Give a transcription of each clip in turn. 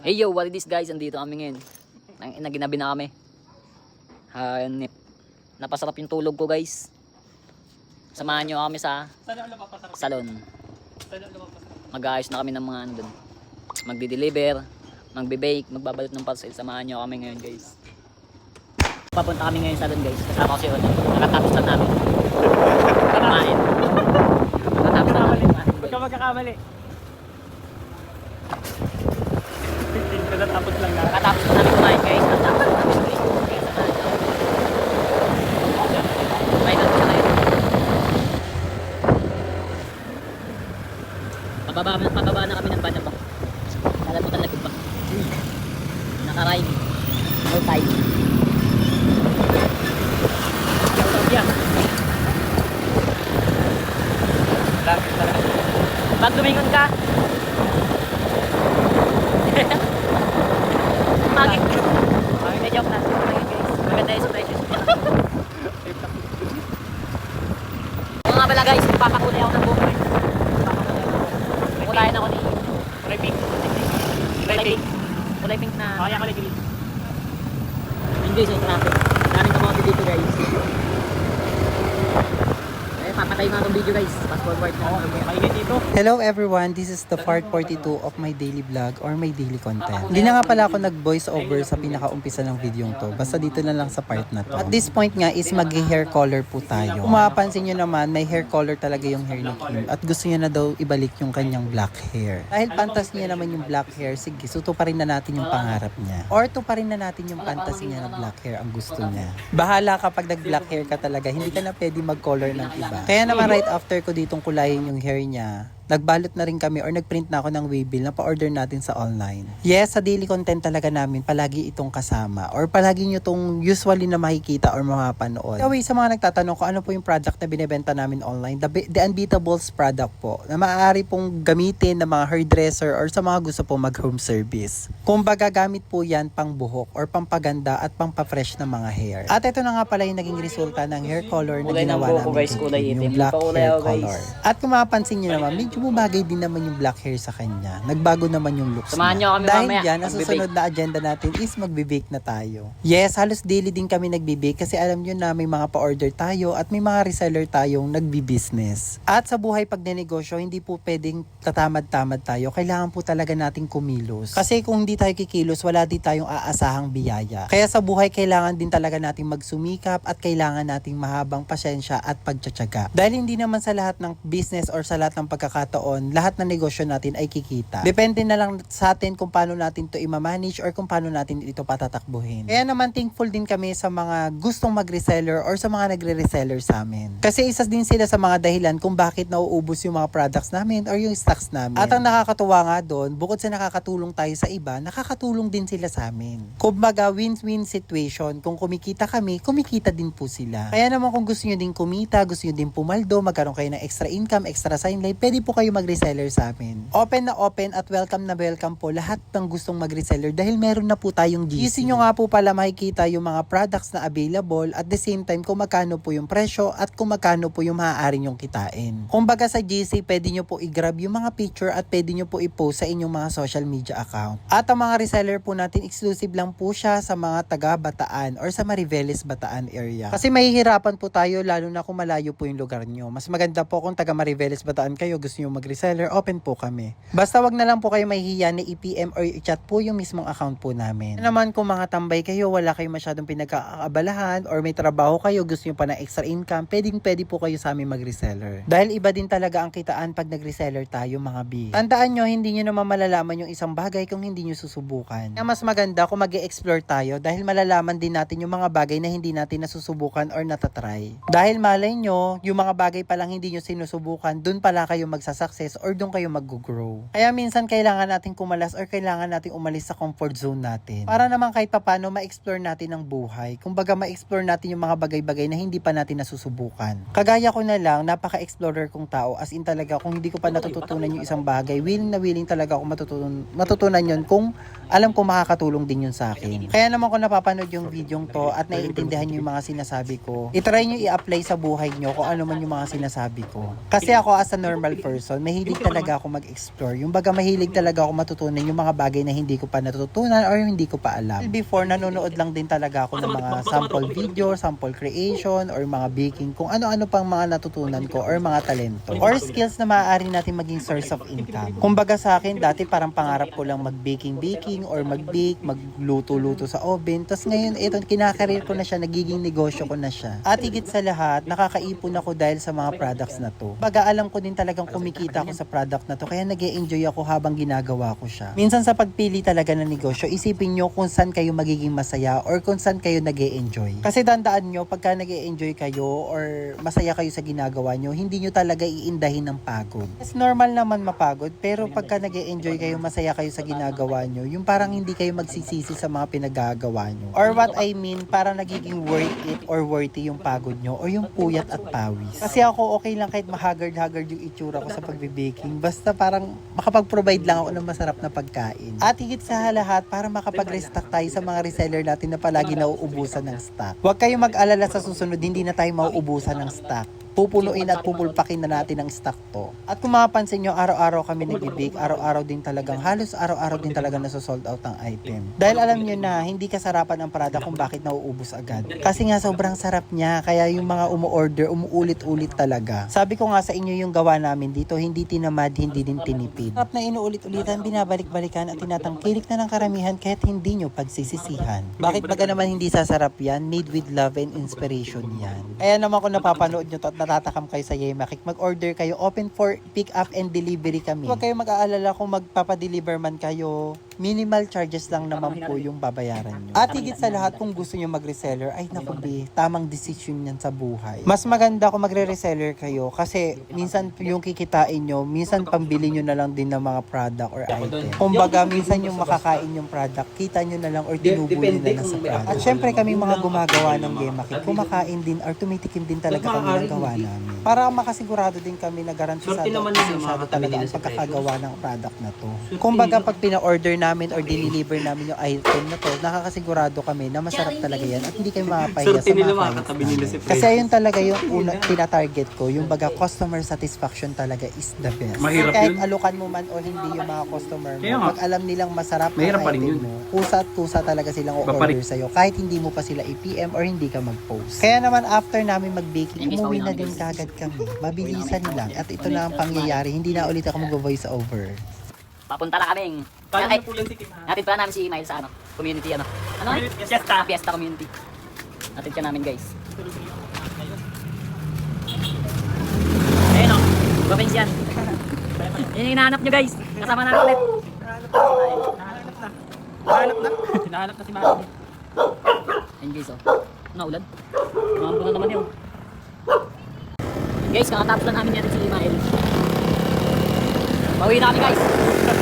Hey yo, what is this guys? Andito kami ngayon. Naginabi na kami. Napasarap yung tulog ko guys. Samahan nyo kami sa salon. Mag-aayos na kami ng mga ano dun. Magdi-deliver, magbe-bake, magbabalot ng parcel. Samahan nyo kami ngayon guys. Papunta kami ngayon sa salon guys. Kasama ko si Ono. Nakatapos lang namin. Kumain. Nakatapos lang namin. Huwag ka magkakamali. 15 ka na tapos lang na. Nakatapos lang namin kumain guys. Nakatapos lang namin guys. Kaya samahan nyo. Kumain na siya ngayon. Pababa na kami ng van ba? Alam mo talaga ba? Naka-ride. No time. Yeah. Pag lumingon ka. Pagit. May joke na. Maganda yung expression. Oo nga pala guys, papakulay ako ng buko. Kulayan ako ni Kulay pink. Kulay pink na. Kaya kulay green. English yung traffic. Daming kamote dito guys. Papatay nga itong video guys. Fast forward na. Mainit dito. Hello everyone, this is the part 42 of my daily vlog or my daily content. Hindi na nga pala ako nag-voice over sa pinaka-umpisa ng video to. Basta dito na lang sa part na to. At this point nga is mag-hair color po tayo. Kung mapapansin nyo naman, may hair color talaga yung hair ni Kim. At gusto niya na daw ibalik yung kanyang black hair. Dahil pantas niya naman yung black hair, sige, suto pa rin na natin yung pangarap niya. Or to pa rin na natin yung fantasy niya na black hair ang gusto niya. Bahala kapag nag-black hair ka talaga, hindi ka na pwede mag-color ng iba. Kaya naman right after ko ditong kulayin yung hair niya, nagbalot na rin kami or nagprint na ako ng waybill na pa-order natin sa online. Yes, sa daily content talaga namin, palagi itong kasama. Or palagi nyo itong usually na makikita or mapapanood. Anyway, sa mga nagtatanong ko ano po yung product na binibenta namin online, the Unbeatables product po, na maaari pong gamitin ng mga hairdresser or sa mga gusto po mag-home service. Kumbaga gamit po yan pang buhok or pampaganda at pang-pa-fresh ng mga hair. At ito na nga pala yung naging resulta ng hair color na Kulay ng ginawa buhok ko, namin guys, kay kulay Kim, itim. yung black Kulay hair ako, guys. color. At kung mapapansin nyo naman, medyo bumagay din naman yung black hair sa kanya. Nagbago naman yung looks Samahan nyo niya. kami Dahil mamaya, dyan, ang magbe-bake. susunod na agenda natin is magbe-bake na tayo. Yes, halos daily din kami nagbe-bake kasi alam nyo na may mga pa-order tayo at may mga reseller tayong nagbi-business. At sa buhay pag nenegosyo, hindi po pwedeng tatamad-tamad tayo. Kailangan po talaga nating kumilos. Kasi kung hindi tayo kikilos, wala din tayong aasahang biyaya. Kaya sa buhay, kailangan din talaga nating magsumikap at kailangan nating mahabang pasyensya at pagtsatsaga. Dahil hindi naman sa lahat ng business or sa lahat ng pagkakataon, lahat ng negosyo natin ay kikita. Depende na lang sa atin kung paano natin to i-manage or kung paano natin ito patatakbuhin. Kaya naman thankful din kami sa mga gustong mag-reseller or sa mga nagre-reseller sa amin. Kasi isa din sila sa mga dahilan kung bakit nauubos yung mga products namin or yung stocks namin. At ang nakakatuwa nga doon, bukod sa nakakatulong tayo sa iba, nakakatulong din sila sa amin. Kumbaga win-win situation. Kung kumikita kami, kumikita din po sila. Kaya naman kung gusto nyo din kumita, gusto nyo din pumaldo, magkaroon kayo ng extra income, extra sideline, pwede po kayo mag-reseller sa amin. Open na open at welcome na welcome po lahat ng gustong mag-reseller dahil meron na po tayong GC. Easy nyo nga po pala makikita yung mga products na available at the same time kung magkano po yung presyo at kung magkano po yung maaari nyong kitain. Kumbaga sa GC, pwede nyo po i-grab yung mga picture at pwede nyo po i-post sa inyong mga social media account. At ang mga reseller po natin, exclusive lang po siya sa mga taga Bataan or sa Mariveles Bataan area. Kasi mahihirapan po tayo lalo na kung malayo po yung lugar nyo. Mas maganda po kung taga Mariveles Bataan kayo, gusto nyo mag-reseller, open po kami. Basta wag na lang po kayo mahihiya na i-PM or i-chat po yung mismong account po namin. Naman kung mga tambay kayo, wala kayo masyadong pinagkakaabalahan or may trabaho kayo, gusto nyo pa ng extra income, pwede po kayo sa amin mag-reseller. Dahil iba din talaga ang kitaan pag nag-reseller tayo mga B. Tandaan nyo, hindi nyo naman malalaman yung isang bagay kung hindi nyo susubukan. Kaya mas maganda kung mag-e-explore tayo dahil malalaman din natin yung mga bagay na hindi natin nasusubukan or natatry. Dahil malay nyo, yung mga bagay palang hindi nyo sinusubukan, dun pala kayo magsasucess or dun kayo mag-grow. Kaya minsan kailangan natin kumalas or kailangan natin umalis sa comfort zone natin. Para naman kahit papano ma-explore natin ang buhay. Kumbaga ma-explore natin yung mga bagay-bagay na hindi pa natin nasusubukan. Kagaya ko na lang, napaka-explorer kong tao. As in talaga, kung hindi ko pa natututunan yung isang bagay, willing na willing talaga ako matutunan yun kung alam ko makakatulong din yun sa akin. Kaya naman kung napapanood yung video to at naiintindihan nyo yung mga sinasabi ko, itry nyo i-apply sa buhay nyo kung ano man yung mga sinasabi ko. Kasi ako as a normal person, mahilig talaga ako mag-explore. Yung baga mahilig talaga ako matutunan yung mga bagay na hindi ko pa natutunan or hindi ko pa alam. Before, nanonood lang din talaga ako ng mga sample video, sample creation, or mga baking, kung ano-ano pang mga natutunan ko or mga talento. Or skills na maaari natin maging source of income. Kumbaga sa akin, dati parang pangarap ko lang mag-baking or mag-bake, magluto-luto sa oven. Tapos ngayon, ito, kinakareer ko na siya, nagiging negosyo ko na siya. At higit sa lahat, nakakaipon ako dahil sa mga products na to. Baga alam ko din talagang kumikita ako sa product na to, kaya nag-e-enjoy ako habang ginagawa ko siya. Minsan sa pagpili talaga ng negosyo, isipin nyo kung saan kayo magiging masaya or kung saan kayo nag-e-enjoy. Kasi dandaan nyo, pagka nag-e-enjoy kayo or masaya kayo sa ginagawa nyo, hindi nyo talaga iindahin ng pagod. It's normal naman mapagod, pero pagka nag-e-enjoy kayo, masaya kayo sa ginagawa nyo, yung parang hindi kayo magsisisi sa mga pinagagawa nyo. Or what I mean, parang nagiging worth it or worthy yung pagod nyo or yung puyat at pawis. Kasi ako okay lang kahit mahagard-hagard yung itsura ko sa pagbe-baking. Basta parang makapag-provide lang ako ng masarap na pagkain. At higit sa lahat, para makapag-restock tayo sa mga reseller natin na palagi nauubusan ng stock. Huwag kayong mag-alala sa susunod, hindi na tayo mauubusan ng stock. Pupunuin at pupulpakin na natin ang stock to. At kung mapapansin nyo, araw-araw kami nag-bake, araw-araw din talagang, halos araw-araw din talaga nasa-sold out ang item. Dahil alam nyo na, hindi kasarapan ang product kung bakit nauubos agad. Kasi nga sobrang sarap niya, kaya yung mga umu-order, umuulit-ulit talaga. Sabi ko nga sa inyo yung gawa namin dito, hindi tinamad, hindi din tinipid. Sarap na inuulit-ulitan, binabalik-balikan at tinatangkilik na ng karamihan kahit hindi nyo pagsisisihan. Bakit baga naman hindi sasarap yan? Made with love and inspiration yan. Kaya naman kung napapanood nyo to at natatakam kayo sa Yemakik, mag-order kayo, open for pick up and delivery kami. Huwag kayo mag-aalala kung magpapadeliver man kayo, minimal charges lang naman po yung babayaran nyo. At higit sa lahat, kung gusto nyo mag-reseller, ay naku be, tamang decision yan sa buhay. Mas maganda kung magre-reseller kayo kasi minsan yung kikitain nyo, minsan pambili nyo na lang din ng mga product or item. Kumbaga, minsan yung makakain yung product, kita nyo na lang or tinubo nyo na lang sa product. At syempre kami mga gumagawa ng Yemakik, kumakain din or tumitikim din talaga kami ng gawa namin. Para makasigurado din kami na garantisado talaga ang pagkakagawa ng product na to. Kumbaga, pag pina-order namin or diniliver namin yung item na to, nakakasigurado kami na masarap talaga yan at hindi kayo mapapahiya sa mga clients namin. Kasi ayun talaga yung una tina-target ko, yung baga customer satisfaction talaga is the best. Mahirap Kahit yun. alukan mo man o hindi yung mga customer mo, Kaya nga. pag alam nilang masarap Mahirap ang pa rin item yun. mo, kusa at kusa talaga silang o-order sa'yo kahit hindi mo pa sila i-PM or hindi ka mag-post. Kaya naman after namin mag-baking, umuwi na din kagad kami. Mabilisan lang. At ito na ang pangyayari. Hindi na ulit ako mag-voice over. Papunta na kaming. Kaya Ay, na po yan si Kim, ha? natin pa namin si Miles sa ano, community ano. Ano? Fiesta. Fiesta community. Natin ka namin guys. Ayun o. Province yan. Yun yung hinahanap nyo guys. Kasama namin ulit. Hinahanap na si Mami. Ayun guys o. Naulan. Mambo na naman yun. Guys, kakatapos lang namin natin si Mael. Pauwi na kami guys. Umulan.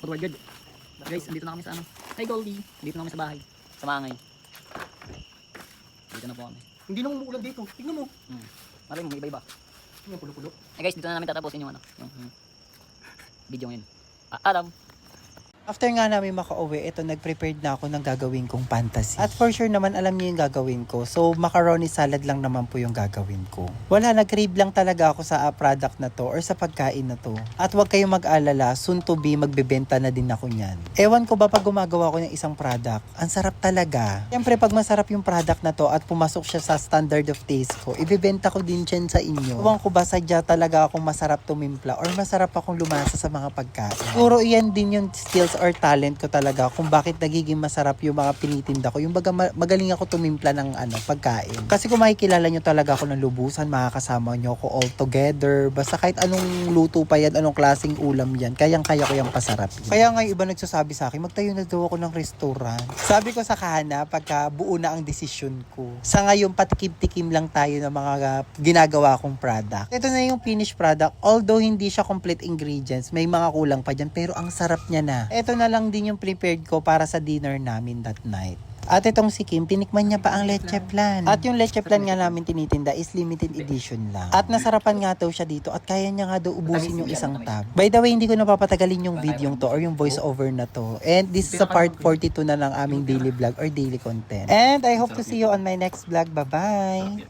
Forward good. Guys, andito na kami sa ano. Hey Goldie, dito na kami sa bahay. Sa Mangay. Dito na po kami. Hindi na umuulan dito. Tingnan mo. Malay mo, iba-iba. Tingnan mo, pulo-pulo. Eh guys, dito na namin tatapusin yung ano, yung video ngayon. Alam. After nga namin makauwi, ito nag-prepared na ako ng gagawin kong fantasy. At for sure naman alam niyo yung gagawin ko. So macaroni salad lang naman po yung gagawin ko. Wala, nag-crave lang talaga ako sa product na to or sa pagkain na to. At huwag kayong mag-alala, soon to be magbebenta na din ako niyan. Ewan ko ba pag gumagawa ko ng isang product, ang sarap talaga. Siyempre pag masarap yung product na to at pumasok siya sa standard of taste ko, ibebenta ko din dyan sa inyo. Ewan ko ba sadya talaga akong masarap tumimpla or masarap akong lumasa sa mga pagkain. Siguro iyan din yung skills or talent ko talaga kung bakit nagiging masarap yung mga pinitinda ko. Yung baga magaling ako tumimpla ng pagkain. Kasi kung makikilala nyo talaga ako ng lubusan, makakasama nyo ako all together. Basta kahit anong luto pa yan, anong klaseng ulam yan, kayang-kaya ko yung pasarap. Kaya nga yung iba nagsasabi sa akin, magtayo na daw ako ng restaurant. Sabi ko sa Kahana, pagka buo na ang desisyon ko. Sa ngayon, patikim-tikim lang tayo ng mga ginagawa kong product. Ito na yung finished product. Although hindi siya complete ingredients, may mga kulang pa dyan, pero ang sarap niya na. Ito na lang din yung prepared ko para sa dinner namin that night. At itong si Kim, tinikman niya pa ang leche plan. At yung leche plan nga namin tinitinda is limited edition lang. At nasarapan nga daw siya dito at kaya niya nga daw ubusin yung isang tab. By the way, hindi ko napapatagalin yung video to or yung voice over na to. And this is a part 42 na ng aming daily vlog or daily content. And I hope to see you on my next vlog. Bye-bye!